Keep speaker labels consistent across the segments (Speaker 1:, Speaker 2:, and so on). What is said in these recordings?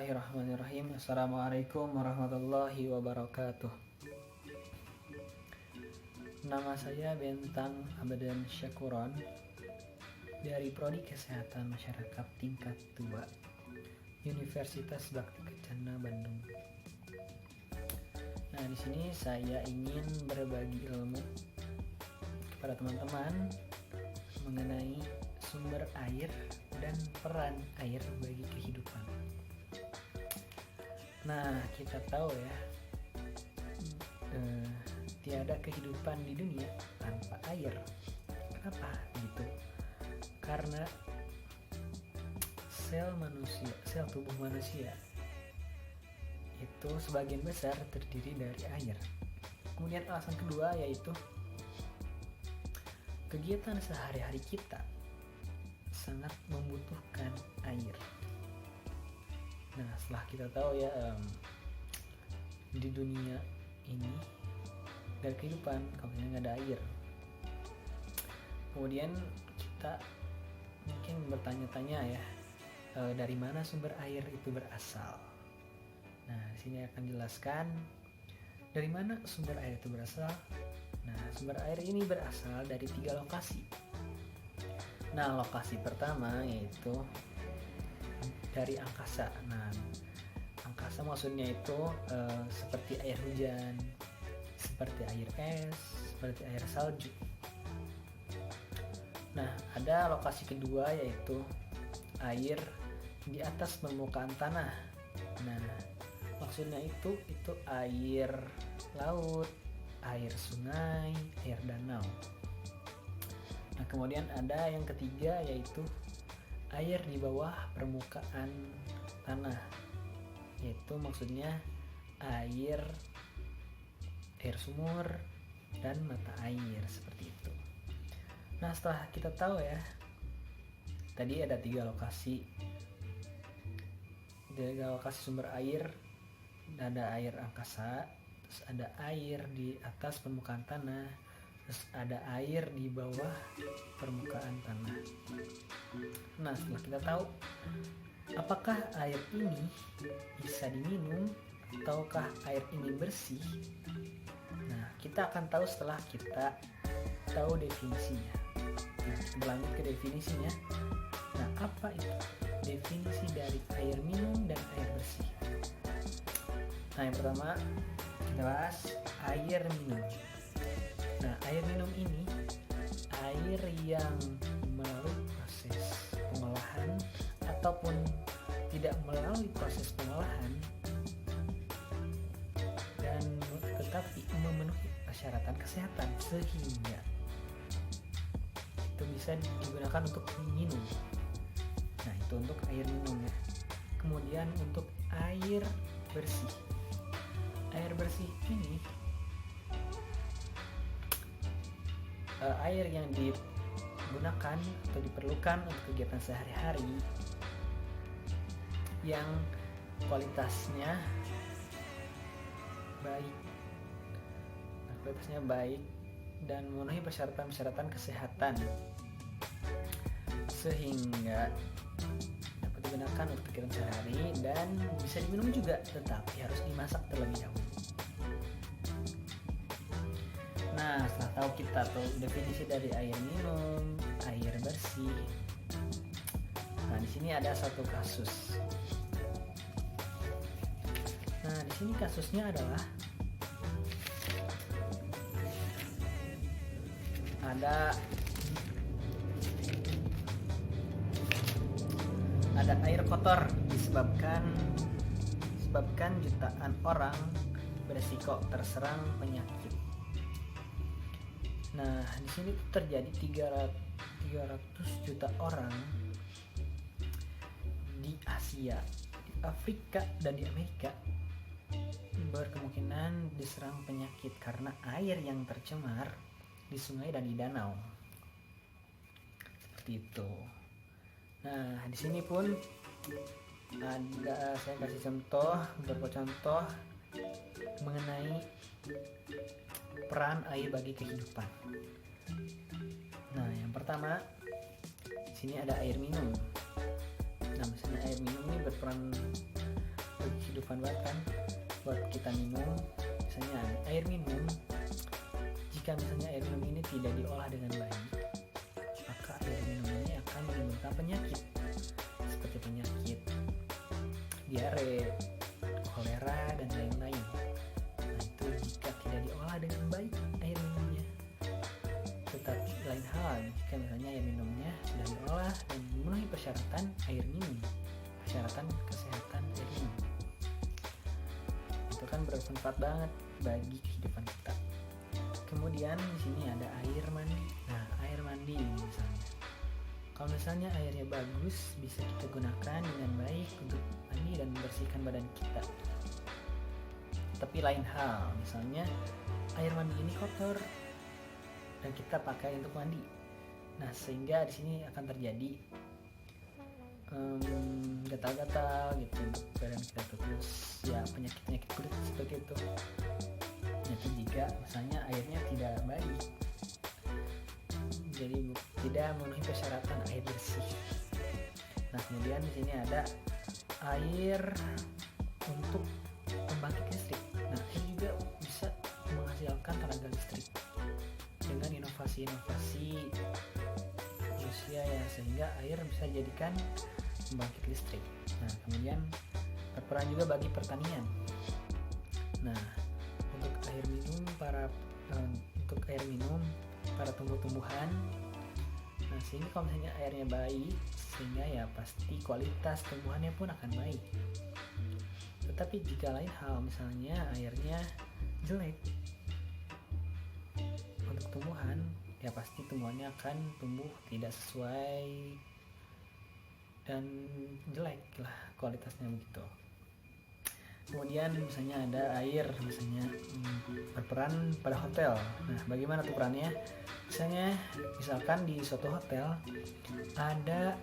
Speaker 1: Bismillahirrahmanirrahim. Assalamualaikum warahmatullahi wabarakatuh. Nama saya Bentang Abadan Syakuron dari Prodi Kesehatan Masyarakat tingkat 2 Universitas Bakti Kencana Bandung. Nah, di sini saya ingin berbagi ilmu kepada teman-teman mengenai sumber air dan peran air bagi kehidupan. Nah, kita tahu ya, tiada kehidupan di dunia tanpa air. Kenapa gitu? Karena sel tubuh manusia itu sebagian besar terdiri dari air. Kemudian alasan kedua yaitu kegiatan sehari-hari kita sangat membutuhkan air. Nah, setelah kita tahu ya, di dunia ini gak ada kehidupan kalau nggak ada air. Kemudian kita mungkin bertanya-tanya ya, dari mana sumber air itu berasal. Nah, di sini akan jelaskan dari mana sumber air itu berasal. Nah, sumber air ini berasal dari 3 lokasi. Nah, lokasi pertama yaitu dari angkasa. Nah, angkasa maksudnya itu seperti air hujan, seperti air es, seperti air salju. Nah, ada lokasi kedua yaitu air di atas permukaan tanah. Nah, maksudnya itu air laut, air sungai, air danau. Nah, kemudian ada yang ketiga yaitu air di bawah permukaan tanah, yaitu maksudnya air sumur dan mata air seperti itu. Nah, setelah kita tahu ya, tadi ada 3 lokasi sumber air. Ada air angkasa, terus ada air di atas permukaan tanah, terus ada air di bawah permukaan tanah. Nah, setelah kita tahu apakah air ini bisa diminum ataukah air ini bersih, nah, kita akan tahu setelah kita tahu definisinya. Nah, berlanjut ke definisinya. Nah, apa itu definisi dari air minum dan air bersih? Nah, yang pertama kita bahas air minum. Nah, air minum ini air yang melalui proses pengolahan ataupun tidak melalui proses pengolahan dan tetapi memenuhi persyaratan kesehatan sehingga itu bisa digunakan untuk minum. Nah, itu untuk air minum ya. Kemudian untuk air bersih. Air bersih ini air yang digunakan atau diperlukan untuk kegiatan sehari-hari yang kualitasnya baik dan memenuhi persyaratan kesehatan sehingga dapat digunakan untuk kegiatan sehari dan bisa diminum juga, tetapi harus dimasak terlebih dahulu. Nah, setelah tahu kita definisi dari air minum, air bersih. Nah, di sini ada satu kasus. Nah, di sini kasusnya adalah ada air kotor disebabkan jutaan orang beresiko terserang penyakit. Nah, di sini terjadi 300 juta orang di Asia, di Afrika, dan di Amerika berkemungkinan diserang penyakit karena air yang tercemar di sungai dan di danau. Seperti itu. Nah, di sini pun ada, saya kasih beberapa contoh mengenai peran air bagi kehidupan. Nah, yang pertama, di sini ada air minum. Nah, misalnya air minum ini berperan kehidupan banget kan buat kita minum. Misalnya air minum, jika misalnya air minum ini tidak diolah dengan baik, maka air minum ini akan menimbulkan penyakit seperti penyakit diare, kolera, dan lain-lain. Nah, itu jika tidak diolah dengan baik air minumnya. Tetapi lain hal jika misalnya air minumnya sudah diolah dan memenuhi persyaratan air minum, persyaratan kesehatan air minum, itu kan bermanfaat banget bagi kehidupan kita. Kemudian di sini ada air mandi. Nah, air mandi misalnya, kalau misalnya airnya bagus, bisa kita gunakan dengan baik untuk mandi dan membersihkan badan kita. Tapi lain hal, misalnya air mandi ini kotor dan kita pakai untuk mandi. Nah, sehingga di sini akan terjadi gatal-gatal gitu badan kita, terus ya penyakit kulit seperti itu. Jadi jika misalnya airnya tidak baik, jadi tidak memenuhi persyaratan air bersih. Nah, kemudian di sini ada air untuk pembangkit listrik. Nah, ini juga bisa menghasilkan tenaga listrik dengan inovasi-inovasi manusia ya, sehingga air bisa dijadikan pembangkit listrik. Nah, kemudian berperan juga bagi pertanian. Nah, untuk air minum para tumbuh-tumbuhan. Nah, sehingga kalau misalnya airnya baik, sehingga ya pasti kualitas tumbuhannya pun akan baik. Tetapi jika lain hal, misalnya airnya jelek untuk tumbuhan, ya pasti tumbuhannya akan tumbuh tidak sesuai dan jelek lah kualitasnya begitu. Kemudian misalnya ada air misalnya berperan pada hotel. Nah, bagaimana tuh perannya? Misalkan di suatu hotel ada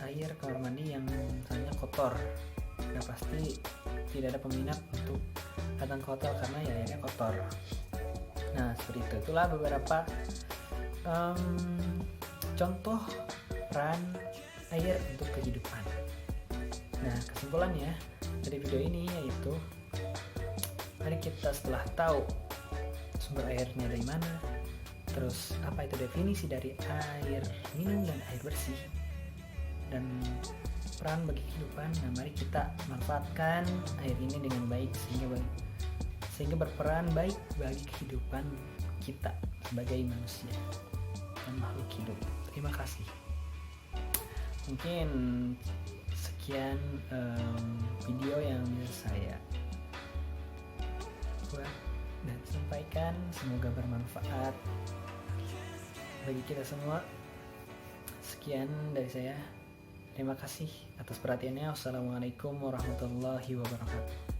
Speaker 1: air kamar mandi yang misalnya kotor. Nah, pasti tidak ada peminat untuk datang ke hotel karena ya airnya kotor. Nah, seperti itu. Itulah beberapa contoh peran air untuk kehidupan. Nah, kesimpulannya dari video ini yaitu, mari kita setelah tahu sumber airnya dari mana, terus apa itu definisi dari air minum dan air bersih, dan peran bagi kehidupan. Nah, mari kita manfaatkan air ini dengan baik sehingga berperan baik bagi kehidupan kita sebagai manusia dan makhluk hidup. Terima kasih. Mungkin sekian video yang bisa saya buat dan sampaikan, semoga bermanfaat bagi kita semua. Sekian dari saya, terima kasih atas perhatiannya. Wassalamualaikum warahmatullahi wabarakatuh.